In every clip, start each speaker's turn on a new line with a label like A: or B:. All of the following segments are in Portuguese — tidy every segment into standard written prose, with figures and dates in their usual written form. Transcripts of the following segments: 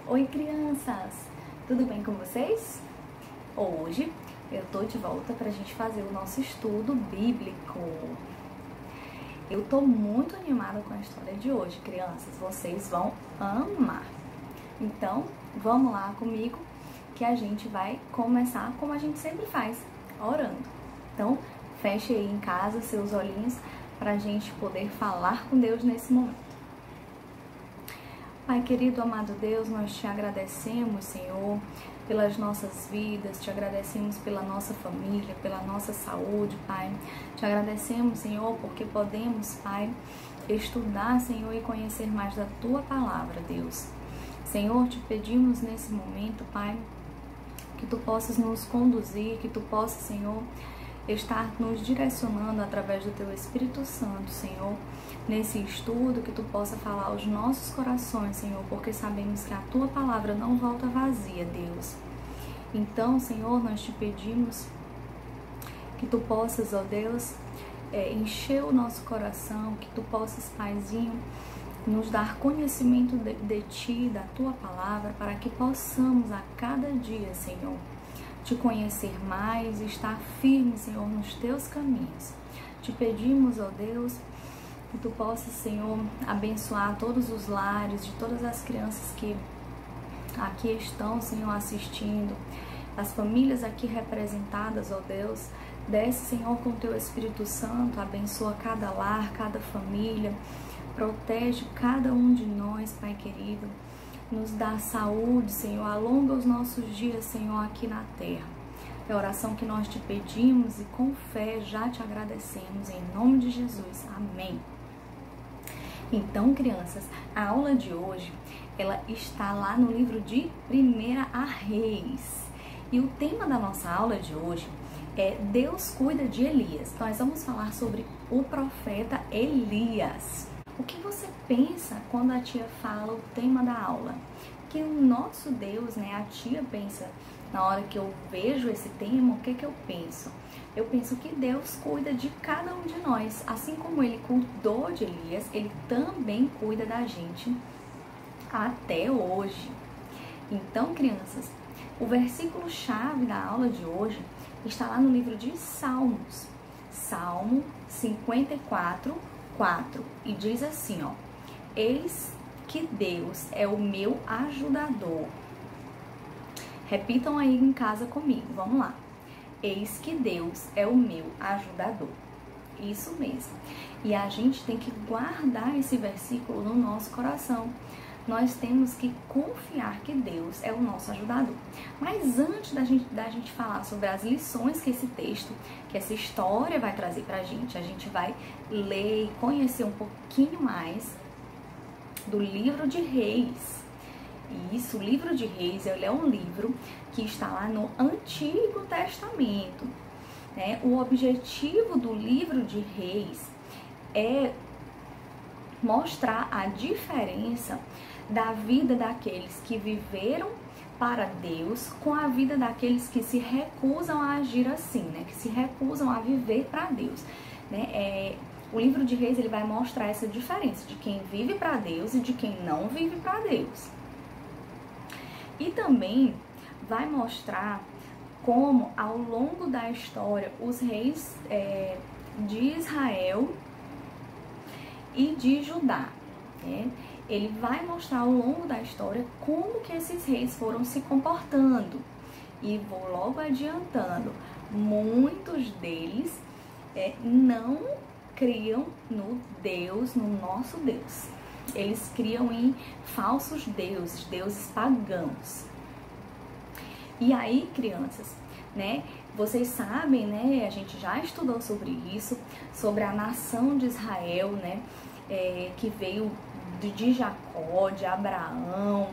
A: Oi, crianças! Tudo bem com vocês? Hoje eu tô de volta para a gente fazer o nosso estudo bíblico. Eu tô muito animada com a história de hoje, crianças. Vocês vão amar. Então, vamos lá comigo que a gente vai começar como a gente sempre faz, orando. Então, feche aí em casa seus olhinhos para a gente poder falar com Deus nesse momento. Pai querido, amado Deus, nós te agradecemos, Senhor, pelas nossas vidas, te agradecemos pela nossa família, pela nossa saúde, Pai. Te agradecemos, Senhor, porque podemos, Pai, estudar, Senhor, e conhecer mais da Tua palavra, Deus. Senhor, te pedimos nesse momento, Pai, que Tu possas nos conduzir, que Tu possas, Senhor, estar nos direcionando através do Teu Espírito Santo, Senhor, nesse estudo, que Tu possa falar aos nossos corações, Senhor, porque sabemos que a Tua palavra não volta vazia, Deus. Então, Senhor, nós te pedimos que Tu possas, ó Deus, encher o nosso coração, que Tu possas, Paizinho, nos dar conhecimento de Ti, da Tua palavra, para que possamos a cada dia, Senhor, te conhecer mais e estar firme, Senhor, nos Teus caminhos. Te pedimos, ó Deus, que Tu possas, Senhor, abençoar todos os lares de todas as crianças que aqui estão, Senhor, assistindo, as famílias aqui representadas, ó Deus. Desce, Senhor, com Teu Espírito Santo, abençoa cada lar, cada família, protege cada um de nós, Pai querido. Nos dá saúde, Senhor, alonga os nossos dias, Senhor, aqui na terra. É a oração que nós te pedimos e com fé já te agradecemos, em nome de Jesus. Amém. Então, crianças, a aula de hoje, ela está lá no livro de 1 Reis. E o tema da nossa aula de hoje é Deus cuida de Elias. Nós vamos falar sobre o profeta Elias. O que você pensa quando a tia fala o tema da aula? Que o nosso Deus, né, a tia pensa, na hora que eu vejo esse tema, o que eu penso? Eu penso que Deus cuida de cada um de nós. Assim como Ele cuidou de Elias, Ele também cuida da gente até hoje. Então, crianças, o versículo-chave da aula de hoje está lá no livro de Salmos. Salmo 54, 4, e diz assim, ó: Eis que Deus é o meu ajudador. Repitam aí em casa comigo, vamos lá. Eis que Deus é o meu ajudador. Isso mesmo. E a gente tem que guardar esse versículo no nosso coração. Nós temos que confiar que Deus é o nosso ajudador. Mas antes da gente falar sobre as lições que esse texto, que essa história vai trazer pra gente, a gente vai ler e conhecer um pouquinho mais do livro de Reis. Isso, o livro de Reis, ele é um livro que está lá no Antigo Testamento, né? O objetivo do livro de Reis é mostrar a diferença da vida daqueles que viveram para Deus com a vida daqueles que se recusam a agir assim, né? Que se recusam a viver para Deus, né? O livro de Reis, ele vai mostrar essa diferença de quem vive para Deus e de quem não vive para Deus. E também vai mostrar como, ao longo da história, os reis de Israel e de Judá, né? Ele vai mostrar ao longo da história como que esses reis foram se comportando. E vou logo adiantando, muitos deles não criam no Deus, no nosso Deus. Eles criam em falsos deuses, deuses pagãos. E aí, crianças, né? Vocês sabem, né? A gente já estudou sobre isso, sobre a nação de Israel, né? Que veio de Jacó, de Abraão,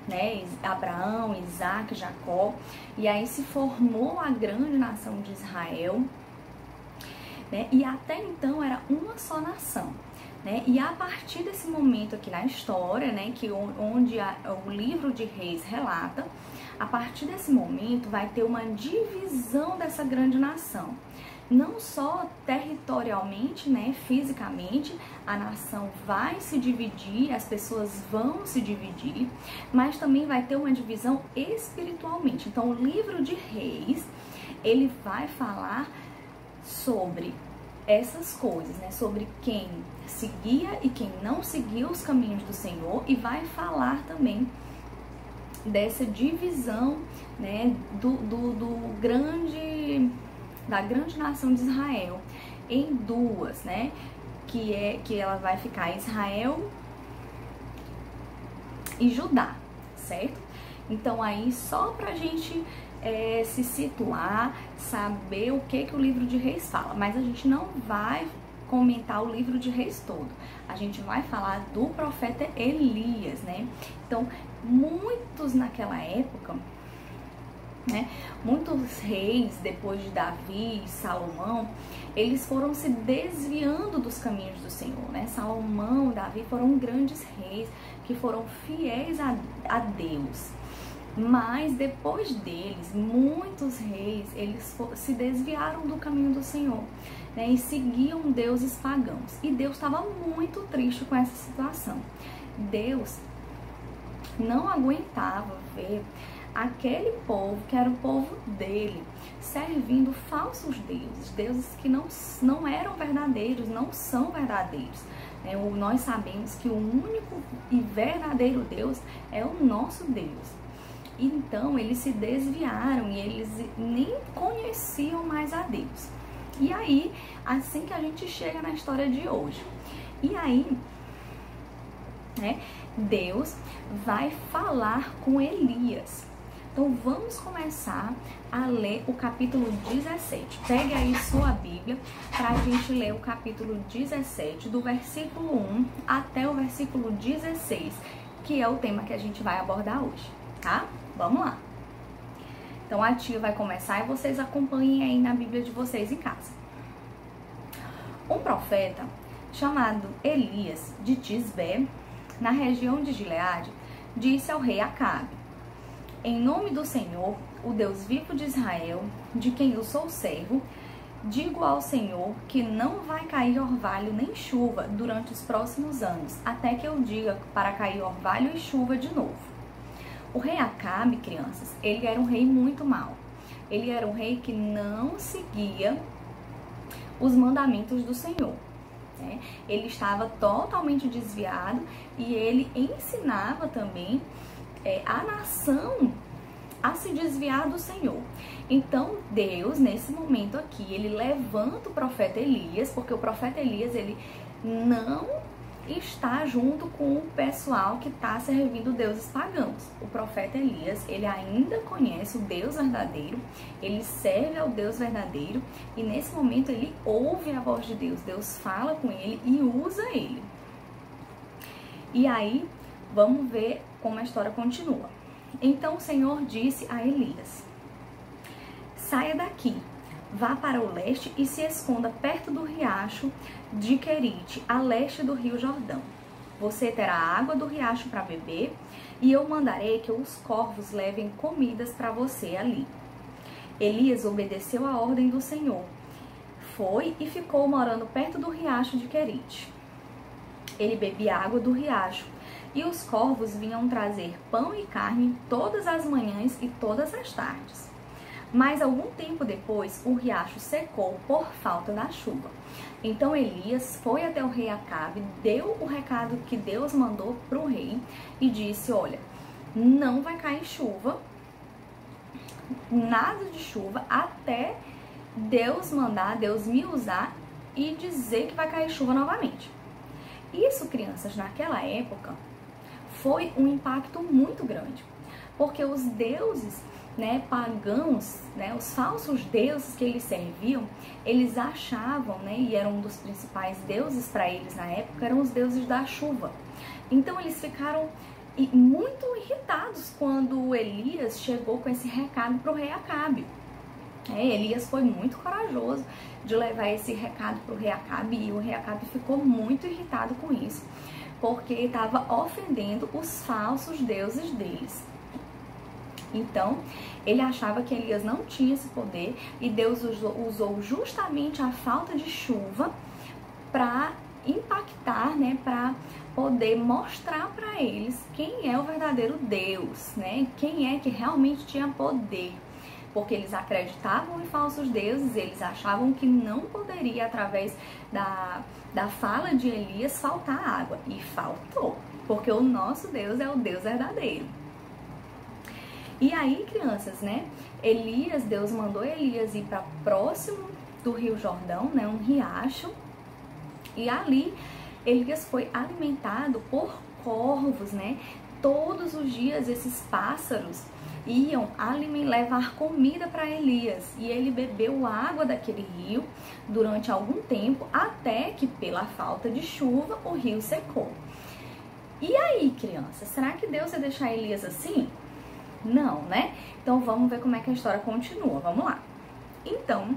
A: né? Abraão, Isaac, Jacó. E aí se formou a grande nação de Israel, né? E até então era uma só nação, né? E a partir desse momento aqui na história, né? Onde o livro de Reis relata, a partir desse momento vai ter uma divisão dessa grande nação, não só territorialmente, né, fisicamente, a nação vai se dividir, as pessoas vão se dividir, mas também vai ter uma divisão espiritualmente. Então, o livro de Reis, ele vai falar sobre essas coisas, né, sobre quem seguia e quem não seguia os caminhos do Senhor, e vai falar também dessa divisão, né, da grande nação de Israel em duas, né, que ela vai ficar Israel e Judá, certo? Então aí só pra gente se situar, saber o que o livro de Reis fala, mas a gente não vai comentar o livro de Reis todo, a gente vai falar do profeta Elias, né? Então, muitos naquela época, né, muitos reis, depois de Davi e Salomão, eles foram se desviando dos caminhos do Senhor, né? Salomão, Davi foram grandes reis que foram fiéis a Deus. Mas depois deles, muitos reis, eles se desviaram do caminho do Senhor, né, e seguiam deuses pagãos. E Deus estava muito triste com essa situação. Deus não aguentava ver aquele povo, que era o povo dele, servindo falsos deuses, deuses que não eram verdadeiros, não são verdadeiros. Nós sabemos que o único e verdadeiro Deus é o nosso Deus. Então, eles se desviaram e eles nem conheciam mais a Deus. E aí, assim que a gente chega na história de hoje. E aí, né, Deus vai falar com Elias. Então, vamos começar a ler o capítulo 17. Pegue aí sua Bíblia para a gente ler o capítulo 17, do versículo 1 até o versículo 16, que é o tema que a gente vai abordar hoje, tá? Vamos lá. Então, a tia vai começar e vocês acompanhem aí na Bíblia de vocês em casa. Um profeta chamado Elias de Tisbé, na região de Gileade, disse ao rei Acabe: em nome do Senhor, o Deus vivo de Israel, de quem eu sou servo, digo ao Senhor que não vai cair orvalho nem chuva durante os próximos anos, até que eu diga para cair orvalho e chuva de novo. O rei Acabe, crianças, ele era um rei muito mau. Ele era um rei que não seguia os mandamentos do Senhor, né? Ele estava totalmente desviado e ele ensinava também a nação a se desviar do Senhor. Então, Deus, nesse momento aqui, ele levanta o profeta Elias, porque o profeta Elias, ele não está junto com o pessoal que está servindo deuses pagãos. O profeta Elias, ele ainda conhece o Deus verdadeiro, ele serve ao Deus verdadeiro, e nesse momento ele ouve a voz de Deus. Deus fala com ele e usa ele. E aí, vamos ver como a história continua. Então o Senhor disse a Elias: saia daqui, vá para o leste e se esconda perto do riacho de Querite, a leste do rio Jordão. Você terá água do riacho para beber, e eu mandarei que os corvos levem comidas para você ali. Elias obedeceu a ordem do Senhor. Foi e ficou morando perto do riacho de Querite. Ele bebia água do riacho, e os corvos vinham trazer pão e carne todas as manhãs e todas as tardes. Mas algum tempo depois, o riacho secou por falta da chuva. Então Elias foi até o rei Acabe, deu o recado que Deus mandou para o rei e disse: olha, não vai cair chuva, nada de chuva, até Deus mandar, Deus me usar e dizer que vai cair chuva novamente. Isso, crianças, naquela época foi um impacto muito grande, porque os deuses, né, pagãos, né, os falsos deuses que eles serviam, eles achavam, né, e eram um dos principais deuses para eles na época, eram os deuses da chuva. Então eles ficaram muito irritados quando Elias chegou com esse recado para o rei Acabe. Elias foi muito corajoso de levar esse recado para o rei Acabe, e o rei Acabe ficou muito irritado com isso, porque estava ofendendo os falsos deuses deles. Então, Ele achava que Elias não tinha esse poder e Deus usou justamente a falta de chuva para impactar, né, para poder mostrar para eles quem é o verdadeiro Deus, né, quem é que realmente tinha poder. Porque eles acreditavam em falsos deuses, eles achavam que não poderia, através da fala de Elias, faltar água. E faltou, porque o nosso Deus é o Deus verdadeiro. E aí, crianças, né, Deus mandou Elias ir para próximo do Rio Jordão, né, um riacho, e ali Elias foi alimentado por corvos, né? Todos os dias esses pássaros iam levar comida para Elias, e ele bebeu água daquele rio durante algum tempo, até que pela falta de chuva o rio secou. E aí, crianças, será que Deus ia deixar Elias assim? Não, né? Então vamos ver como é que a história continua. Vamos lá. Então,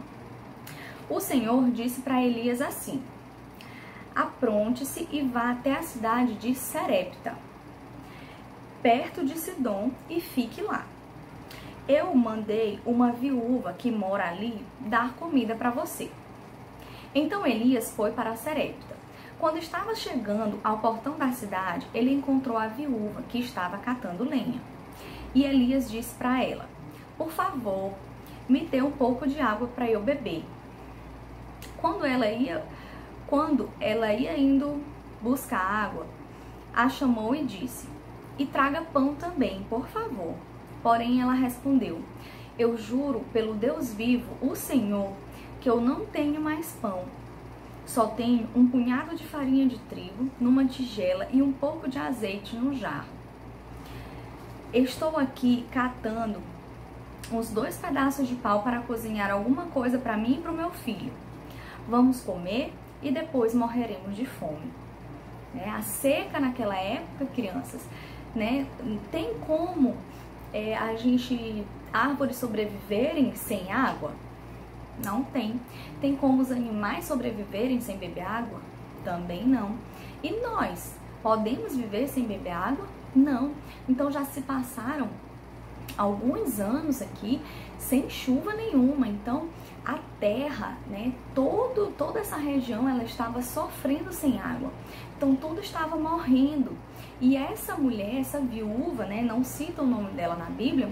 A: o Senhor disse para Elias assim: apronte-se e vá até a cidade de Serepta, perto de Sidom, e fique lá. Eu mandei uma viúva que mora ali dar comida para você. Então Elias foi para Serepta. Quando estava chegando ao portão da cidade, ele encontrou a viúva que estava catando lenha. E Elias disse para ela: por favor, me dê um pouco de água para eu beber. Quando ela ia indo buscar água, a chamou e disse: e traga pão também, por favor. Porém ela respondeu: eu juro pelo Deus vivo, o Senhor, que eu não tenho mais pão. Só tenho um punhado de farinha de trigo numa tigela e um pouco de azeite no jarro. Estou aqui catando uns 2 pedaços de pau para cozinhar alguma coisa para mim e para o meu filho. Vamos comer e depois morreremos de fome. A seca naquela época, crianças, né, tem como árvores sobreviverem sem água? Não tem. Tem como os animais sobreviverem sem beber água? Também não. E nós, podemos viver sem beber água? Não. Então já se passaram alguns anos aqui sem chuva nenhuma. Então a terra, né, toda essa região, ela estava sofrendo sem água. Então tudo estava morrendo. E essa mulher, essa viúva, né, não cita o nome dela na Bíblia,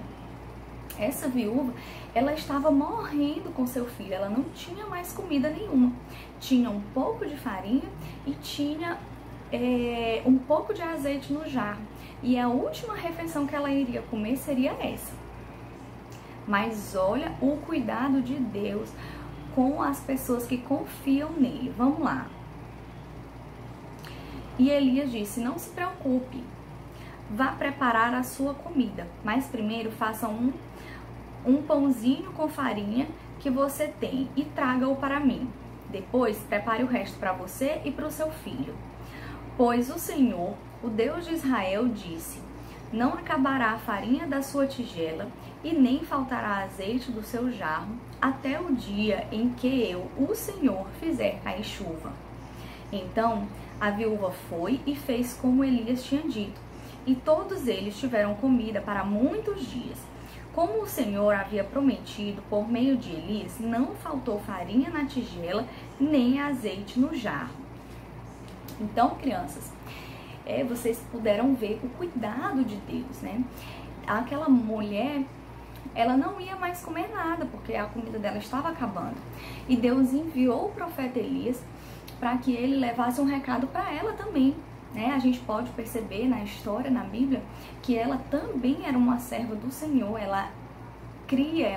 A: essa viúva, ela estava morrendo com seu filho. Ela não tinha mais comida nenhuma. Tinha um pouco de farinha e tinha um pouco de azeite no jarro. E a última refeição que ela iria comer seria essa. Mas olha o cuidado de Deus com as pessoas que confiam nele. Vamos lá. E Elias disse: não se preocupe, vá preparar a sua comida, mas primeiro faça um pãozinho com farinha que você tem e traga-o para mim. Depois prepare o resto para você e para o seu filho. Pois o Senhor, o Deus de Israel, disse: não acabará a farinha da sua tigela e nem faltará azeite do seu jarro até o dia em que eu, o Senhor, fizer cair chuva. Então a viúva foi e fez como Elias tinha dito, e todos eles tiveram comida para muitos dias. Como o Senhor havia prometido por meio de Elias, não faltou farinha na tigela nem azeite no jarro. Então, crianças, vocês puderam ver o cuidado de Deus, né? Aquela mulher, ela não ia mais comer nada, porque a comida dela estava acabando. E Deus enviou o profeta Elias para que ele levasse um recado para ela também, né? A gente pode perceber na história, na Bíblia, que ela também era uma serva do Senhor. Ela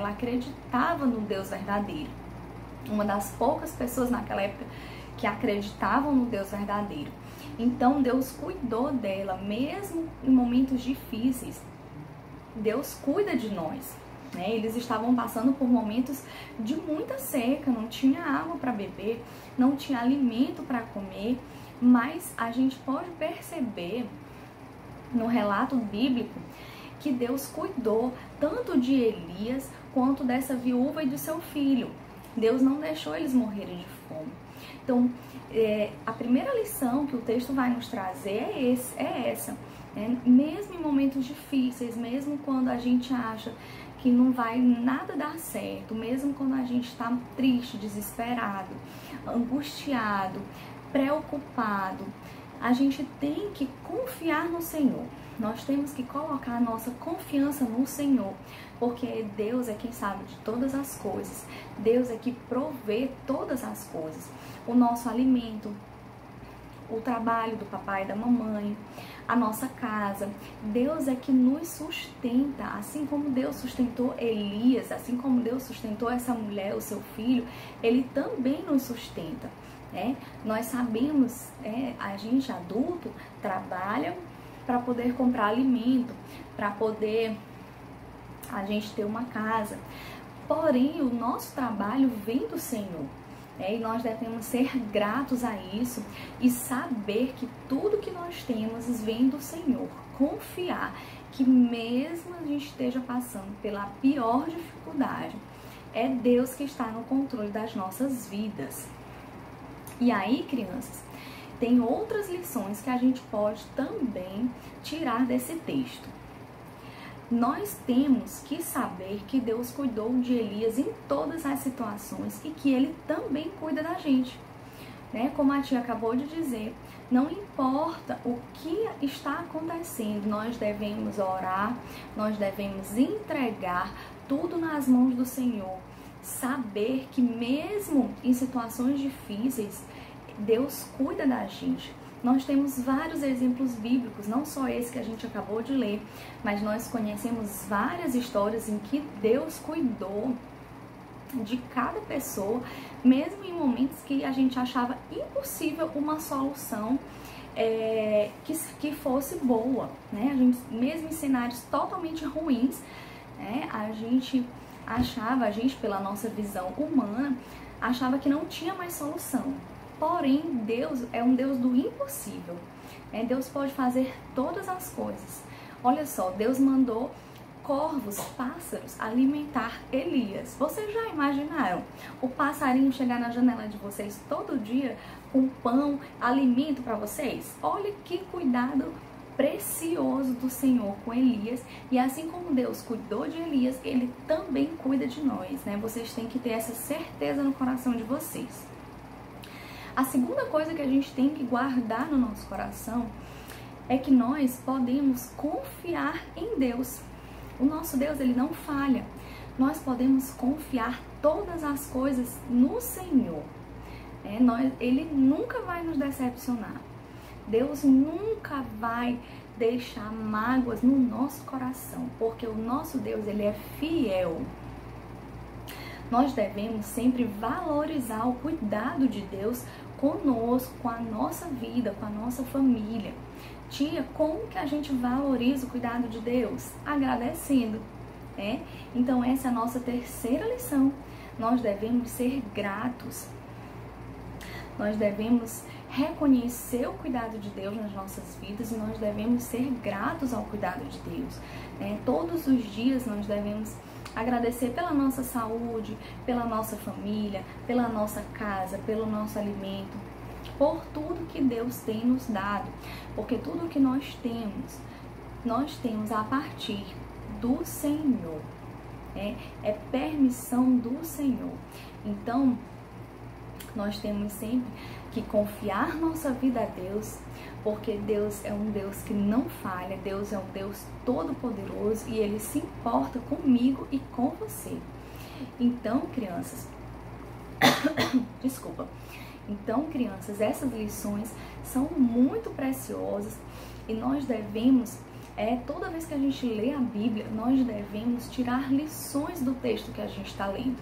A: acreditava no Deus verdadeiro. Uma das poucas pessoas naquela época que acreditavam no Deus verdadeiro. Então Deus cuidou dela, mesmo em momentos difíceis. Deus cuida de nós, né? Eles estavam passando por momentos de muita seca, não tinha água para beber, não tinha alimento para comer, mas a gente pode perceber no relato bíblico que Deus cuidou tanto de Elias quanto dessa viúva e do seu filho. Deus não deixou eles morrerem de fome. Então, a primeira lição que o texto vai nos trazer é essa. né? Mesmo em momentos difíceis, mesmo quando a gente acha que não vai nada dar certo, mesmo quando a gente está triste, desesperado, angustiado, preocupado, a gente tem que confiar no Senhor. Nós temos que colocar a nossa confiança no Senhor, porque Deus é quem sabe de todas as coisas. Deus é que provê todas as coisas. O nosso alimento, o trabalho do papai e da mamãe, a nossa casa. Deus é que nos sustenta, assim como Deus sustentou Elias, assim como Deus sustentou essa mulher, o seu filho, Ele também nos sustenta, né? Nós sabemos, a gente adulto trabalha para poder comprar alimento, para poder a gente ter uma casa, porém o nosso trabalho vem do Senhor. E nós devemos ser gratos a isso e saber que tudo que nós temos vem do Senhor. Confiar que mesmo a gente esteja passando pela pior dificuldade, é Deus que está no controle das nossas vidas. E aí, crianças, tem outras lições que a gente pode também tirar desse texto. Nós temos que saber que Deus cuidou de Elias em todas as situações e que Ele também cuida da gente, né? Como a tia acabou de dizer, não importa o que está acontecendo, nós devemos orar, nós devemos entregar tudo nas mãos do Senhor, saber que mesmo em situações difíceis, Deus cuida da gente. Nós temos vários exemplos bíblicos, não só esse que a gente acabou de ler, mas nós conhecemos várias histórias em que Deus cuidou de cada pessoa, mesmo em momentos que a gente achava impossível uma solução que fosse boa, né? Mesmo em cenários totalmente ruins, né? A gente pela nossa visão humana, achava que não tinha mais solução. Porém, Deus é um Deus do impossível. Deus pode fazer todas as coisas. Olha só, Deus mandou corvos, pássaros, alimentar Elias. Vocês já imaginaram o passarinho chegar na janela de vocês todo dia com pão, alimento para vocês? Olha que cuidado precioso do Senhor com Elias. E assim como Deus cuidou de Elias, Ele também cuida de nós, né? Vocês têm que ter essa certeza no coração de vocês. A segunda coisa que a gente tem que guardar no nosso coração é que nós podemos confiar em Deus. O nosso Deus, Ele não falha. Nós podemos confiar todas as coisas no Senhor. Ele nunca vai nos decepcionar. Deus nunca vai deixar mágoas no nosso coração, porque o nosso Deus, Ele é fiel. Nós devemos sempre valorizar o cuidado de Deus conosco, com a nossa vida, com a nossa família. Tia, como que a gente valoriza o cuidado de Deus? Agradecendo, né? Então essa é a nossa terceira lição. Nós devemos ser gratos. Nós devemos reconhecer o cuidado de Deus nas nossas vidas e nós devemos ser gratos ao cuidado de Deus, né? Todos os dias nós devemos agradecer pela nossa saúde, pela nossa família, pela nossa casa, pelo nosso alimento, por tudo que Deus tem nos dado, porque tudo que nós temos a partir do Senhor, é permissão do Senhor. Então, nós temos sempre que confiar nossa vida a Deus, porque Deus é um Deus que não falha, Deus é um Deus todo-poderoso e Ele se importa comigo e com você. Então, crianças, Então, crianças, essas lições são muito preciosas e nós devemos, toda vez que a gente lê a Bíblia, nós devemos tirar lições do texto que a gente está lendo,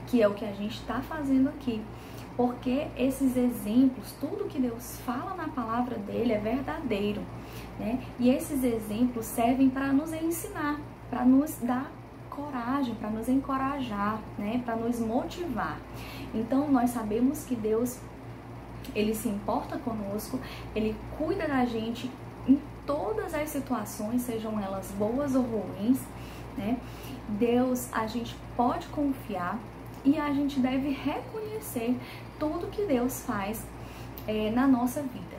A: que é o que a gente está fazendo aqui. Porque esses exemplos, tudo que Deus fala na palavra dele é verdadeiro, né? E esses exemplos servem para nos ensinar, para nos dar coragem, para nos encorajar, né? Para nos motivar. Então, nós sabemos que Deus, Ele se importa conosco, Ele cuida da gente em todas as situações, sejam elas boas ou ruins, né? Deus, a gente pode confiar e a gente deve reconhecer tudo que Deus faz na nossa vida.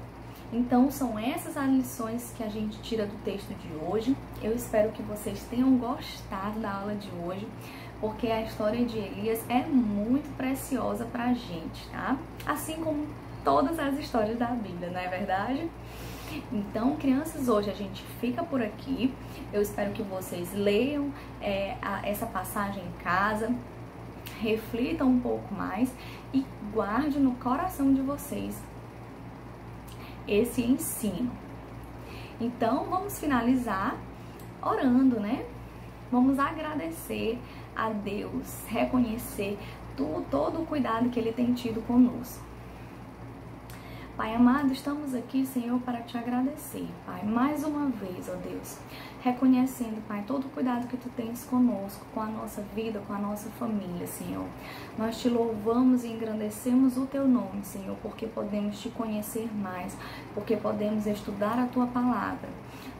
A: Então, são essas as lições que a gente tira do texto de hoje. Eu espero que vocês tenham gostado da aula de hoje, porque a história de Elias é muito preciosa pra gente, tá? Assim como todas as histórias da Bíblia, não é verdade? Então, crianças, hoje a gente fica por aqui. Eu espero que vocês leiam essa passagem em casa, reflitam um pouco mais e guardem no coração de vocês esse ensino. Então, vamos finalizar orando, né? Vamos agradecer a Deus, reconhecer todo o cuidado que Ele tem tido conosco. Pai amado, estamos aqui, Senhor, para te agradecer, Pai, mais uma vez, ó Deus, reconhecendo, Pai, todo o cuidado que tu tens conosco, com a nossa vida, com a nossa família, Senhor. Nós te louvamos e engrandecemos o teu nome, Senhor, porque podemos te conhecer mais, porque podemos estudar a tua palavra.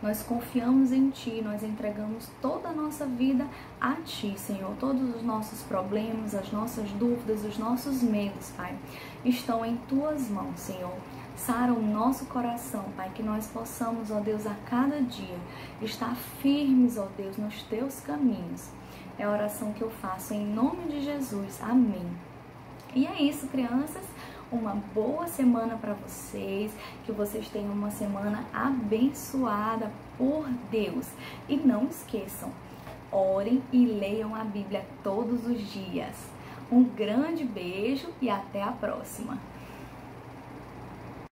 A: Nós confiamos em ti, nós entregamos toda a nossa vida a ti, Senhor. Todos os nossos problemas, as nossas dúvidas, os nossos medos, Pai, estão em tuas mãos, Senhor. Sara o nosso coração, Pai, que nós possamos, ó Deus, a cada dia estar firmes, ó Deus, nos teus caminhos. É a oração que eu faço em nome de Jesus. Amém. E é isso, crianças. Uma boa semana para vocês, que vocês tenham uma semana abençoada por Deus. E não esqueçam, orem e leiam a Bíblia todos os dias. Um grande beijo e até a próxima!